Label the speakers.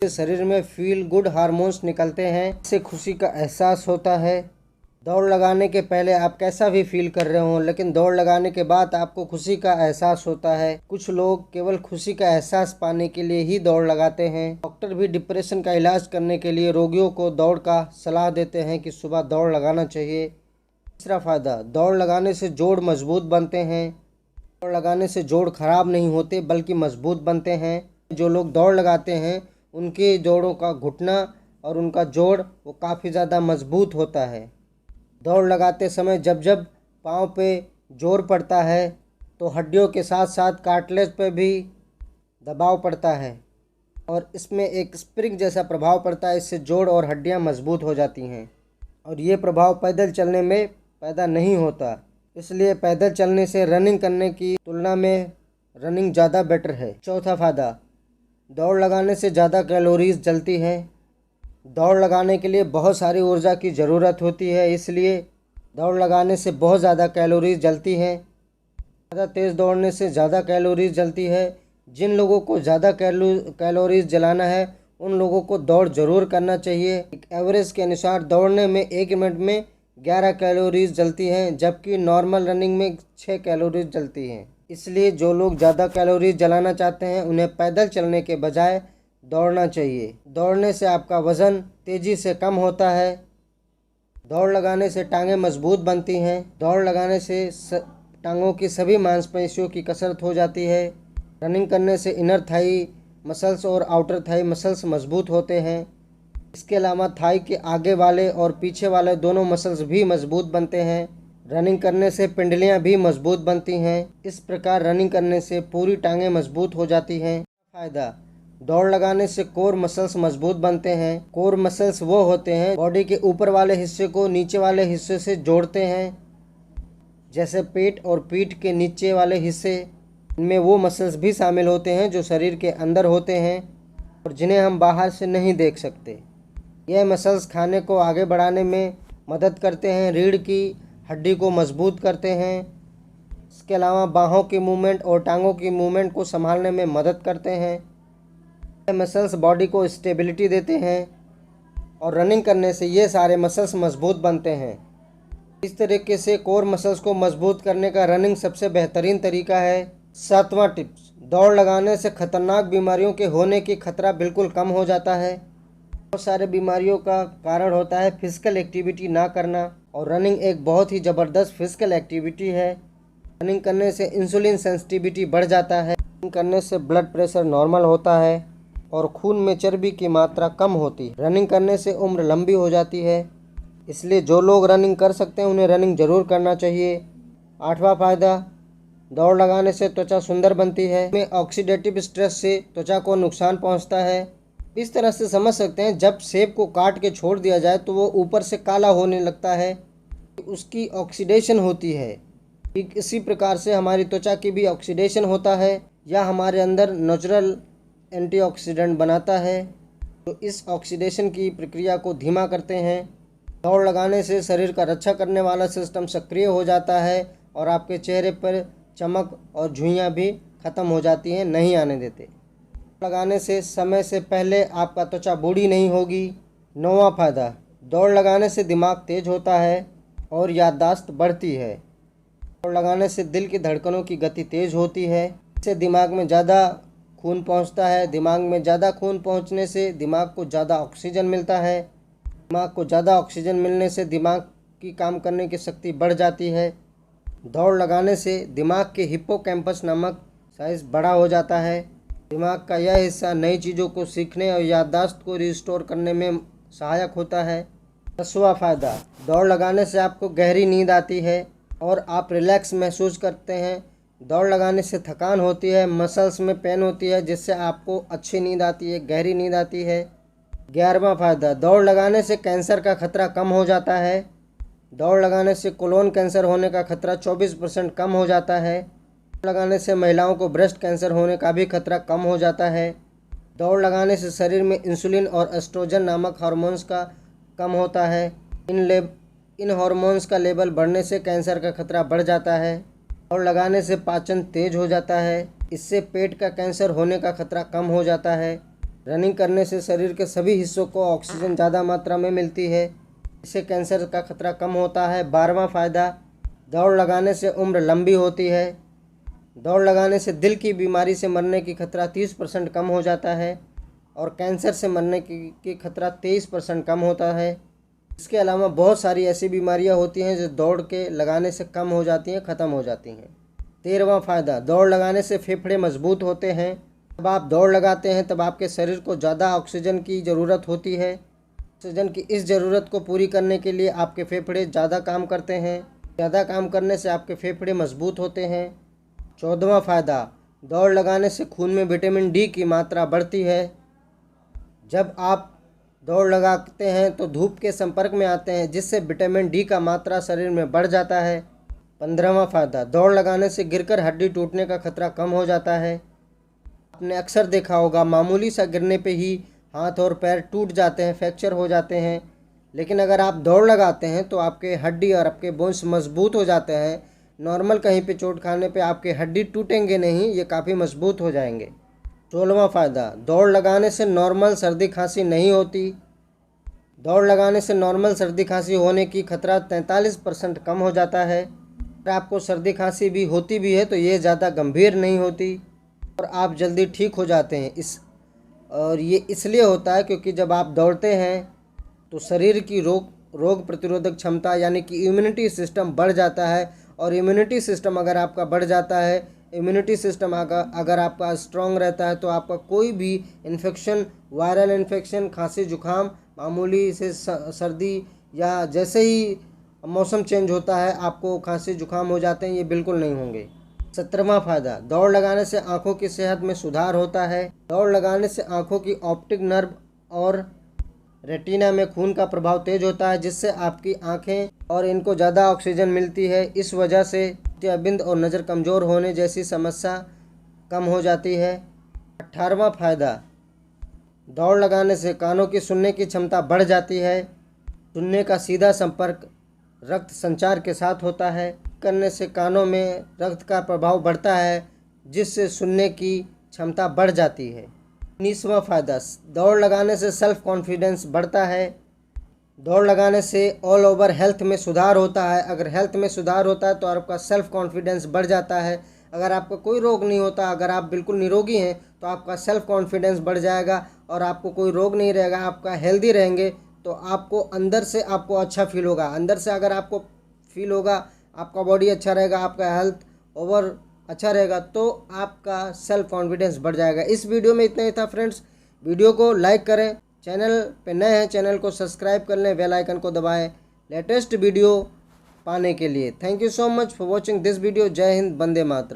Speaker 1: शरीर में feel good hormones निकलते हैं, इससे खुशी का एहसास होता है। दौड़ लगाने के पहले आप कैसा भी फील कर रहे हो, लेकिन दौड़ लगाने के बाद आपको खुशी का एहसास होता है। कुछ लोग केवल खुशी का एहसास पाने के लिए ही दौड़ लगाते हैं। डॉक्टर भी डिप्रेशन का इलाज करने के लिए रोगियों को दौड़ का सलाह देते हैं कि सुबह दौड़ लगाना चाहिए। तीसरा फ़ायदा, दौड़ लगाने से जोड़ मजबूत बनते हैं। दौड़ लगाने से जोड़ खराब नहीं होते बल्कि मजबूत बनते हैं। जो लोग दौड़ लगाते हैं उनके जोड़ों का घुटना और उनका जोड़ वो काफ़ी ज़्यादा मजबूत होता है। दौड़ लगाते समय जब जब पाँव पे जोर पड़ता है तो हड्डियों के साथ साथ कार्टिलेज पे भी दबाव पड़ता है और इसमें एक स्प्रिंग जैसा प्रभाव पड़ता है। इससे जोड़ और हड्डियां मजबूत हो जाती हैं और ये प्रभाव पैदल चलने में पैदा नहीं होता। इसलिए पैदल चलने से रनिंग करने की तुलना में रनिंग ज़्यादा बेटर है। चौथा फ़ायदा, दौड़ लगाने से ज़्यादा कैलोरीज जलती हैं। दौड़ लगाने के लिए बहुत सारी ऊर्जा की ज़रूरत होती है, इसलिए दौड़ लगाने से बहुत ज़्यादा कैलोरीज जलती हैं। ज़्यादा तेज़ दौड़ने से ज़्यादा कैलोरीज जलती है। जिन लोगों को ज़्यादा कैलोरीज जलाना है उन लोगों को दौड़ ज़रूर करना चाहिए। एक एवरेज के अनुसार दौड़ने में 1 मिनट में 11 कैलोरीज जलती हैं, जबकि नॉर्मल रनिंग में 6 कैलोरीज जलती हैं। इसलिए जो लोग ज़्यादा कैलोरीज जलाना चाहते हैं उन्हें पैदल चलने के बजाय दौड़ना चाहिए। दौड़ने से आपका वज़न तेज़ी से कम होता है। दौड़ लगाने से टांगें मजबूत बनती हैं। दौड़ लगाने से टांगों की सभी मांसपेशियों की कसरत हो जाती है। रनिंग करने से इनर थाई मसल्स और आउटर थाई मसल्स मजबूत होते हैं। इसके अलावा थाई के आगे वाले और पीछे वाले दोनों मसल्स भी मजबूत बनते हैं। रनिंग करने से पिंडलियां भी मजबूत बनती हैं। इस प्रकार रनिंग करने से पूरी टांगें मजबूत हो जाती हैं। फ़ायदा, दौड़ लगाने से कोर मसल्स मजबूत बनते हैं। कोर मसल्स वो होते हैं बॉडी के ऊपर वाले हिस्से को नीचे वाले हिस्से से जोड़ते हैं, जैसे पेट और पीठ के नीचे वाले हिस्से। इनमें वो मसल्स भी शामिल होते हैं जो शरीर के अंदर होते हैं और जिन्हें हम बाहर से नहीं देख सकते। यह मसल्स खाने को आगे बढ़ाने में मदद करते हैं, रीढ़ की हड्डी को मजबूत करते हैं। इसके अलावा बाहों की मूवमेंट और टांगों की मूवमेंट को संभालने में मदद करते हैं। यह मसल्स बॉडी को स्टेबिलिटी देते हैं और रनिंग करने से ये सारे मसल्स मजबूत बनते हैं। इस तरीके से कोर मसल्स को मजबूत करने का रनिंग सबसे बेहतरीन तरीका है। 7वां टिप्स, दौड़ लगाने से खतरनाक बीमारियों के होने की खतरा बिल्कुल कम हो जाता है। बहुत सारे बीमारियों का कारण होता है फिजिकल एक्टिविटी ना करना और रनिंग एक बहुत ही ज़बरदस्त फिजिकल एक्टिविटी है। रनिंग करने से इंसुलिन सेंसिटिविटी बढ़ जाता है। रनिंग करने से ब्लड प्रेशर नॉर्मल होता है और खून में चर्बी की मात्रा कम होती है। रनिंग करने से उम्र लंबी हो जाती है, इसलिए जो लोग रनिंग कर सकते हैं उन्हें रनिंग ज़रूर करना चाहिए। 8वां फ़ायदा, दौड़ लगाने से त्वचा सुंदर बनती है। में ऑक्सीडेटिव स्ट्रेस से त्वचा को नुकसान पहुंचता है। इस तरह से समझ सकते हैं, जब सेब को काट के छोड़ दिया जाए तो वो ऊपर से काला होने लगता है, उसकी ऑक्सीडेशन होती है। ठीक इसी प्रकार से हमारी त्वचा की भी ऑक्सीडेशन होता है या हमारे अंदर नेचुरल एंटीऑक्सीडेंट बनाता है, तो इस ऑक्सीडेशन की प्रक्रिया को धीमा करते हैं। दौड़ लगाने से शरीर का रक्षा करने वाला सिस्टम सक्रिय हो जाता है और आपके चेहरे पर चमक और झुर्रियाँ भी ख़त्म हो जाती हैं, नहीं आने देते। लगाने से समय से पहले आपका त्वचा बूढ़ी नहीं होगी। 9वां फ़ायदा, दौड़ लगाने से दिमाग तेज होता है और याददाश्त बढ़ती है। दौड़ लगाने से दिल की धड़कनों की गति तेज होती है। इससे दिमाग में ज़्यादा खून पहुंचता है। दिमाग में ज़्यादा खून पहुंचने से दिमाग को ज़्यादा ऑक्सीजन मिलता है। दिमाग को ज़्यादा ऑक्सीजन मिलने से दिमाग की काम करने की शक्ति बढ़ जाती है। दौड़ लगाने से दिमाग के हिप्पोकैम्पस नामक साइज बड़ा हो जाता है। दिमाग का यह हिस्सा नई चीज़ों को सीखने और याददाश्त को रिस्टोर करने में सहायक होता है। 10वां फ़ायदा, दौड़ लगाने से आपको गहरी नींद आती है और आप रिलैक्स महसूस करते हैं। दौड़ लगाने से थकान होती है, मसल्स में पेन होती है, जिससे आपको अच्छी नींद आती है, गहरी नींद आती है। 11वां फ़ायदा, दौड़ लगाने से कैंसर का खतरा कम हो जाता है। दौड़ लगाने से कोलोन कैंसर होने का खतरा 24% कम हो जाता है। दौड़ लगाने से महिलाओं को ब्रेस्ट कैंसर होने का भी खतरा कम हो जाता है। दौड़ लगाने से शरीर में इंसुलिन और एस्ट्रोजन नामक हार्मोन्स का कम होता है। इन हार्मोन्स का लेवल बढ़ने से कैंसर का खतरा बढ़ जाता है। दौड़ लगाने से पाचन तेज हो जाता है। इससे पेट का कैंसर होने का खतरा कम हो जाता है। रनिंग करने से शरीर के सभी हिस्सों को ऑक्सीजन ज़्यादा मात्रा में मिलती है, इससे कैंसर का खतरा कम होता है। 12वां फ़ायदा, दौड़ लगाने से उम्र लंबी होती है। दौड़ लगाने से दिल की बीमारी से मरने की खतरा 30% कम हो जाता है और कैंसर से मरने की खतरा 23% कम होता है। इसके अलावा बहुत सारी ऐसी बीमारियां होती हैं जो दौड़ के लगाने से कम हो जाती हैं, ख़त्म हो जाती हैं। 13वां फ़ायदा, दौड़ लगाने से फेफड़े मजबूत होते हैं। जब आप दौड़ लगाते हैं तब आपके शरीर को ज़्यादा ऑक्सीजन की ज़रूरत होती है। ऑक्सीजन की इस ज़रूरत को पूरी करने के लिए आपके फेफड़े ज़्यादा काम करते हैं। ज़्यादा काम करने से आपके फेफड़े मजबूत होते हैं। 14वां फ़ायदा, दौड़ लगाने से खून में विटामिन डी की मात्रा बढ़ती है। जब आप दौड़ लगाते हैं तो धूप के संपर्क में आते हैं, जिससे विटामिन डी का मात्रा शरीर में बढ़ जाता है। 15वां फ़ायदा, दौड़ लगाने से गिरकर हड्डी टूटने का खतरा कम हो जाता है। आपने अक्सर देखा होगा, मामूली सा गिरने पे ही हाथ और पैर टूट जाते हैं, फ्रैक्चर हो जाते हैं। लेकिन अगर आप दौड़ लगाते हैं तो आपके हड्डी और आपके बोन्स मजबूत हो जाते हैं। नॉर्मल कहीं पे चोट खाने पे आपके हड्डी टूटेंगे नहीं, ये काफ़ी मजबूत हो जाएंगे। 16वां फ़ायदा, दौड़ लगाने से नॉर्मल सर्दी खांसी नहीं होती। दौड़ लगाने से नॉर्मल सर्दी खांसी होने की खतरा 43% कम हो जाता है। अगर आपको सर्दी खांसी भी होती भी है तो ये ज़्यादा गंभीर नहीं होती और आप जल्दी ठीक हो जाते हैं। और ये इसलिए होता है क्योंकि जब आप दौड़ते हैं तो शरीर की रोग प्रतिरोधक क्षमता यानी कि इम्यूनिटी सिस्टम बढ़ जाता है। और इम्यूनिटी सिस्टम अगर आपका बढ़ जाता है, इम्यूनिटी सिस्टम अगर आपका स्ट्रॉन्ग रहता है तो आपका कोई भी इन्फेक्शन, वायरल इन्फेक्शन, खांसी जुकाम, मामूली से सर्दी या जैसे ही मौसम चेंज होता है आपको खांसी जुकाम हो जाते हैं, ये बिल्कुल नहीं होंगे। 17वां फ़ायदा, दौड़ लगाने से आँखों की सेहत में सुधार होता है। दौड़ लगाने से आँखों की ऑप्टिक नर्व और रेटिना में खून का प्रभाव तेज होता है, जिससे आपकी आँखें और इनको ज़्यादा ऑक्सीजन मिलती है। इस वजह से मोतियाबिंद और नज़र कमज़ोर होने जैसी समस्या कम हो जाती है। 18वां फ़ायदा, दौड़ लगाने से कानों की सुनने की क्षमता बढ़ जाती है। सुनने का सीधा संपर्क रक्त संचार के साथ होता है। करने से कानों में रक्त का प्रभाव बढ़ता है, जिससे सुनने की क्षमता बढ़ जाती है। 19वां फ़ायदा, दौड़ लगाने से सेल्फ कॉन्फिडेंस बढ़ता है। दौड़ लगाने से ऑल ओवर हेल्थ में सुधार होता है। अगर हेल्थ में सुधार होता है तो आपका सेल्फ कॉन्फिडेंस बढ़ जाता है। अगर आपका कोई रोग नहीं होता, अगर आप बिल्कुल निरोगी हैं तो आपका सेल्फ कॉन्फिडेंस बढ़ जाएगा और आपको कोई रोग नहीं रहेगा, आपका हेल्दी रहेंगे तो आपको अंदर से आपको अच्छा फील होगा। अंदर से अगर आपको फील होगा, आपका बॉडी अच्छा रहेगा, आपका हेल्थ ओवर अच्छा रहेगा तो आपका सेल्फ कॉन्फिडेंस बढ़ जाएगा। इस वीडियो में इतना ही था फ्रेंड्स। वीडियो को लाइक करें, चैनल पे नए हैं चैनल को सब्सक्राइब कर लें, बेल आइकन को दबाएं लेटेस्ट वीडियो पाने के लिए। Thank you so much for watching this video. जय हिंद, वंदे मातरम।